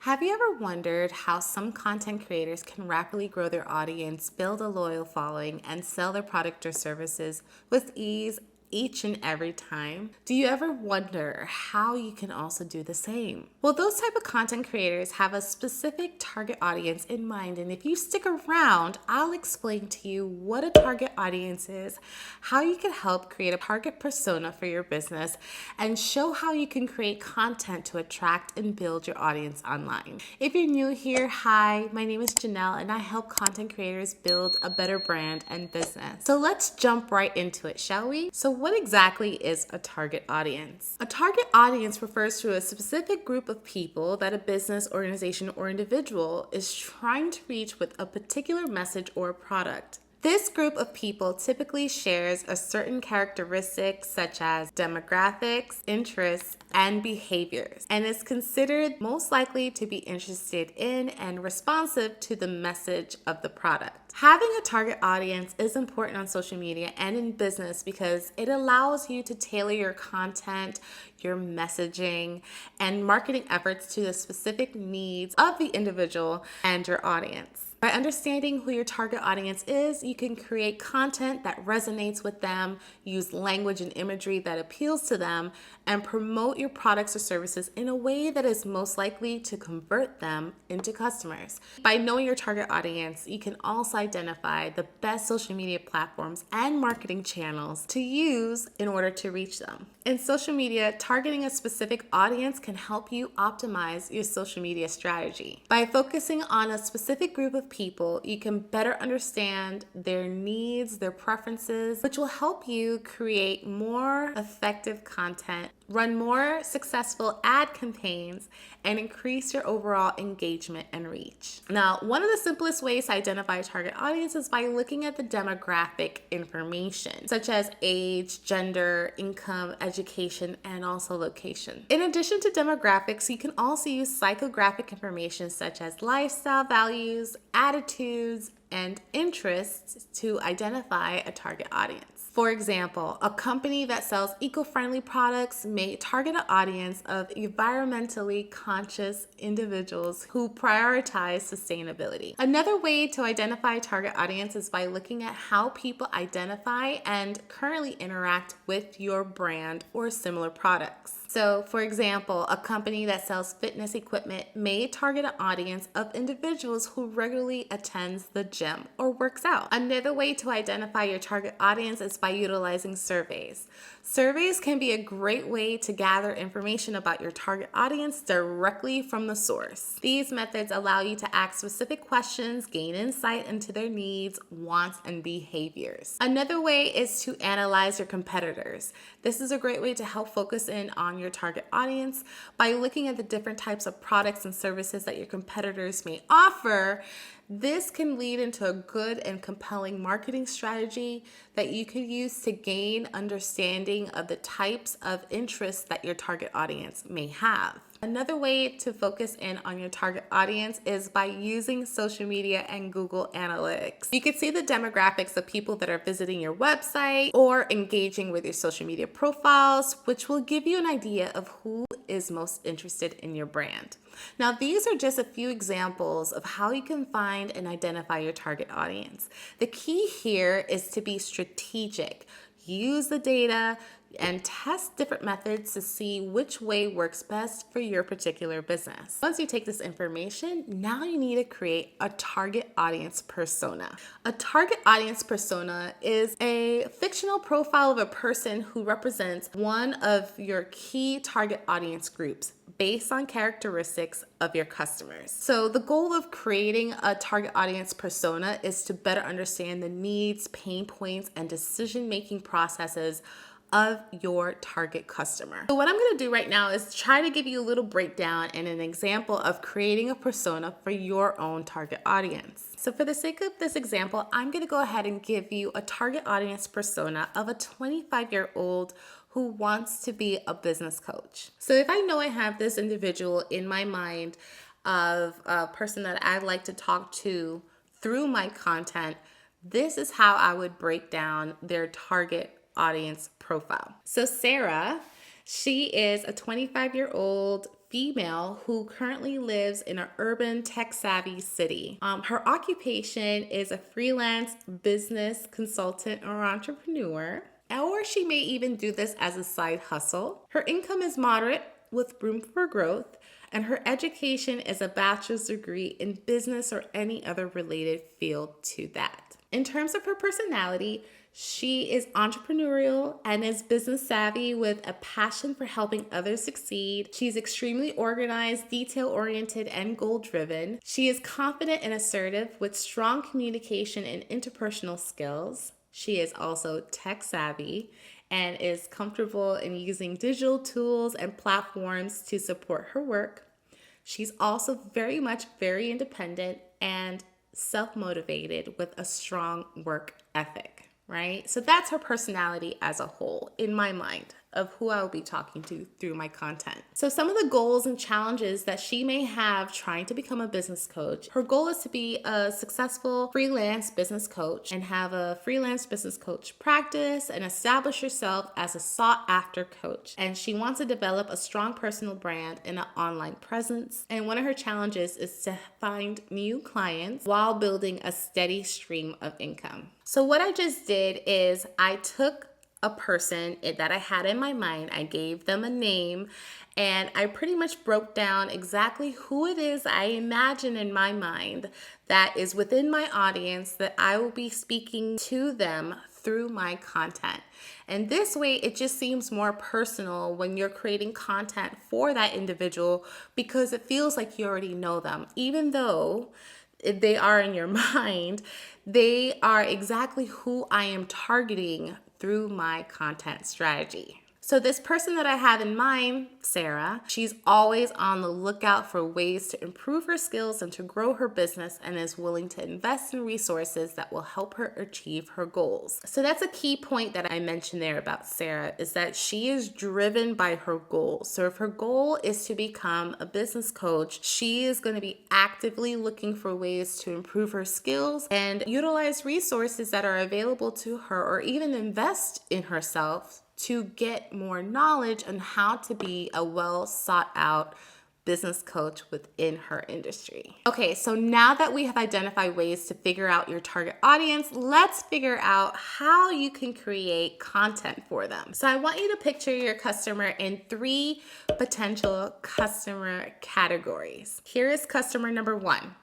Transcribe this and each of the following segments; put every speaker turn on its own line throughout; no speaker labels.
Have you ever wondered how some content creators can rapidly grow their audience, build a loyal following, and sell their product or services with ease each and every time? Do you ever wonder how you can also do the same? Well, those type of content creators have a specific target audience in mind, and if you stick around, I'll explain to you what a target audience is, how you can help create a target persona for your business, and show how you can create content to attract and build your audience online. If you're new here, hi, my name is Janelle, and I help content creators build a better brand and business. So let's jump right into it, shall we? So what exactly is a target audience? A target audience refers to a specific group of people that a business, organization, or individual is trying to reach with a particular message or product. This group of people typically shares a certain characteristics such as demographics, interests, and behaviors, and is considered most likely to be interested in and responsive to the message of the product. Having a target audience is important on social media and in business because it allows you to tailor your content, your messaging, and marketing efforts to the specific needs of the individual and your audience. By understanding who your target audience is, you can create content that resonates with them, use language and imagery that appeals to them, and promote your products or services in a way that is most likely to convert them into customers. By knowing your target audience, you can also identify the best social media platforms and marketing channels to use in order to reach them. In social media, targeting a specific audience can help you optimize your social media strategy. By focusing on a specific group of people, you can better understand their needs, their preferences, which will help you create more effective content, run more successful ad campaigns, and increase your overall engagement and reach. Now, one of the simplest ways to identify a target audience is by looking at the demographic information, such as age, gender, income, education, and also location. In addition to demographics, you can also use psychographic information such as lifestyle values, attitudes, and interests to identify a target audience. For example, a company that sells eco-friendly products may target an audience of environmentally conscious individuals who prioritize sustainability. Another way to identify a target audience is by looking at how people identify and currently interact with your brand or similar products. So, for example, a company that sells fitness equipment may target an audience of individuals who regularly attends the gym or works out. Another way to identify your target audience is by utilizing surveys. Surveys can be a great way to gather information about your target audience directly from the source. These methods allow you to ask specific questions, gain insight into their needs, wants, and behaviors. Another way is to analyze your competitors. This is a great way to help focus in on your target audience by looking at the different types of products and services that your competitors may offer. This can lead into a good and compelling marketing strategy that you could use to gain understanding of the types of interests that your target audience may have. Another way to focus in on your target audience is by using social media and Google Analytics. You can see the demographics of people that are visiting your website or engaging with your social media profiles, which will give you an idea of who is most interested in your brand. Now, these are just a few examples of how you can find and identify your target audience. The key here is to be strategic. Use the data and test different methods to see which way works best for your particular business. Once you take this information, now you need to create a target audience persona. A target audience persona is a fictional profile of a person who represents one of your key target audience groups based on characteristics of your customers. So the goal of creating a target audience persona is to better understand the needs, pain points, and decision-making processes of your target customer. So what I'm going to do right now is try to give you a little breakdown and an example of creating a persona for your own target audience. So for the sake of this example, I'm going to go ahead and give you a target audience persona of a 25-year-old who wants to be a business coach. So if I know I have this individual in my mind of a person that I'd like to talk to through my content, this is how I would break down their target audience profile. So Sarah, she is a 25-year-old female who currently lives in an urban tech-savvy city. Her occupation is a freelance business consultant or entrepreneur, or she may even do this as a side hustle. Her income is moderate with room for growth, and her education is a bachelor's degree in business or any other related field to that. In terms of her personality, she is entrepreneurial and is business savvy with a passion for helping others succeed. She's extremely organized, detail-oriented, and goal-driven. She is confident and assertive with strong communication and interpersonal skills. She is also tech savvy and is comfortable in using digital tools and platforms to support her work. She's also very independent and self-motivated with a strong work ethic, right? So that's her personality as a whole in my mind of who I will be talking to through my content. So some of the goals and challenges that she may have trying to become a business coach. Her goal is to be a successful freelance business coach and have a freelance business coach practice and establish herself as a sought after coach. And she wants to develop a strong personal brand and an online presence. And one of her challenges is to find new clients while building a steady stream of income. So what I just did is I took a person that I had in my mind. I gave them a name and I pretty much broke down exactly who it is I imagine in my mind that is within my audience that I will be speaking to them through my content. And this way, it just seems more personal when you're creating content for that individual because it feels like you already know them. Even though they are in your mind, they are exactly who I am targeting through my content strategy. So this person that I have in mind, Sarah, she's always on the lookout for ways to improve her skills and to grow her business and is willing to invest in resources that will help her achieve her goals. So that's a key point that I mentioned there about Sarah is that she is driven by her goals. So if her goal is to become a business coach, she is going to be actively looking for ways to improve her skills and utilize resources that are available to her or even invest in herself to get more knowledge on how to be a well sought out business coach within her industry. Okay, so now that we have identified ways to figure out your target audience, let's figure out how you can create content for them. So I want you to picture your customer in 3 potential customer categories. Here is customer number 1.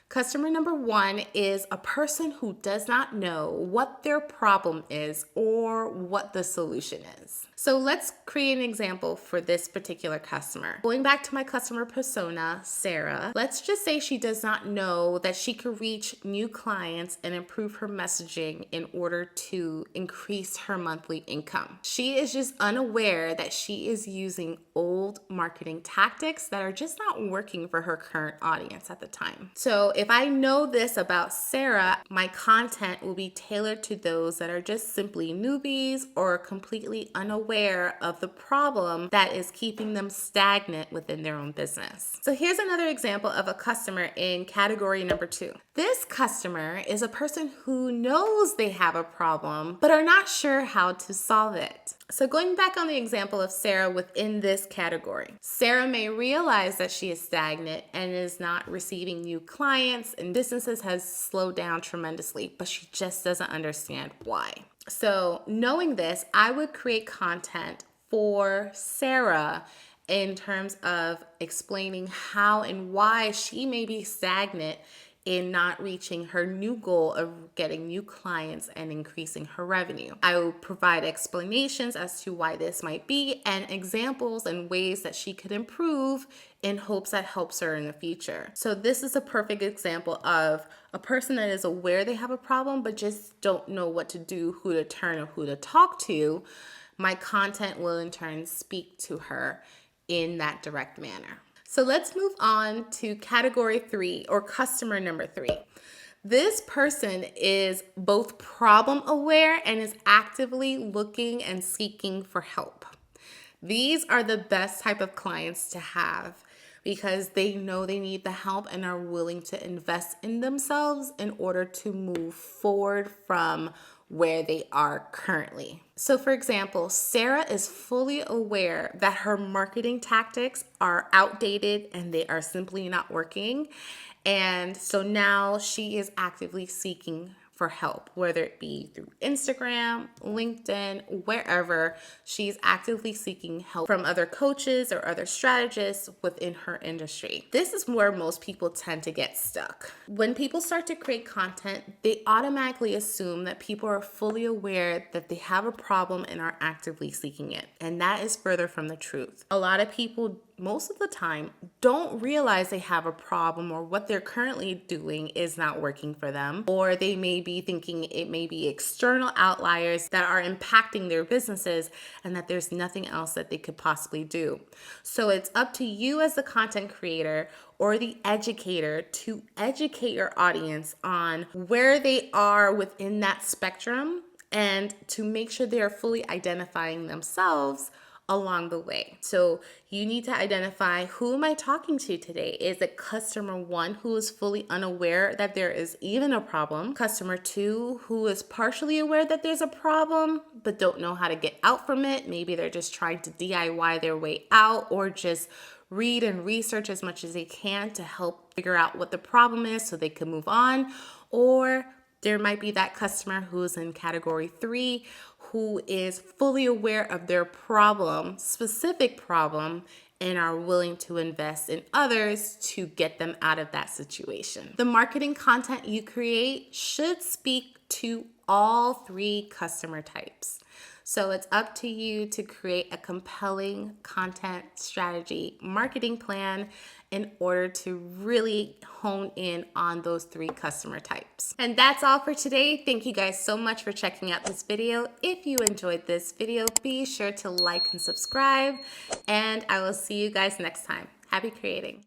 Customer number 1 is a person who does not know what their problem is or what the solution is. So let's create an example for this particular customer. Going back to my customer persona, Sarah, let's just say she does not know that she could reach new clients and improve her messaging in order to increase her monthly income. She is just unaware that she is using old marketing tactics that are just not working for her current audience at the time. So if I know this about Sarah, my content will be tailored to those that are just simply newbies or completely unaware of the problem that is keeping them stagnant within their own business. So here's another example of a customer in category number 2. This customer is a person who knows they have a problem, but are not sure how to solve it. So going back on the example of Sarah within this category, Sarah may realize that she is stagnant and is not receiving new clients and businesses has slowed down tremendously, but she just doesn't understand why. So knowing this, I would create content for Sarah in terms of explaining how and why she may be stagnant in not reaching her new goal of getting new clients and increasing her revenue. I will provide explanations as to why this might be and examples and ways that she could improve in hopes that helps her in the future. So this is a perfect example of a person that is aware they have a problem but just don't know what to do, who to turn, or who to talk to. My content will in turn speak to her in that direct manner. So let's move on to category 3 or customer number 3. This person is both problem aware and is actively looking and seeking for help. These are the best type of clients to have because they know they need the help and are willing to invest in themselves in order to move forward from where they are currently. So for example, Sarah is fully aware that her marketing tactics are outdated and they are simply not working. And so now she is actively seeking for help, whether it be through Instagram, LinkedIn, wherever. She's actively seeking help from other coaches or other strategists within her industry. This is where most people tend to get stuck. When people start to create content, they automatically assume that people are fully aware that they have a problem and are actively seeking it. And that is further from the truth. A lot of people, most of the time, don't realize they have a problem or what they're currently doing is not working for them, or they may be thinking it may be external outliers that are impacting their businesses and that there's nothing else that they could possibly do. So it's up to you as the content creator or the educator to educate your audience on where they are within that spectrum and to make sure they are fully identifying themselves along the way. So you need to identify, who am I talking to today? Is it customer 1 who is fully unaware that there is even a problem? Customer 2 who is partially aware that there's a problem but don't know how to get out from it? Maybe they're just trying to DIY their way out, or just read and research as much as they can to help figure out what the problem is so they can move on. Or there might be that customer who's in category 3 who is fully aware of their problem, specific problem, and are willing to invest in others to get them out of that situation. The marketing content you create should speak to all 3 customer types. So it's up to you to create a compelling content strategy, marketing plan in order to really hone in on those 3 customer types. And that's all for today. Thank you guys so much for checking out this video. If you enjoyed this video, be sure to like and subscribe, and I will see you guys next time. Happy creating.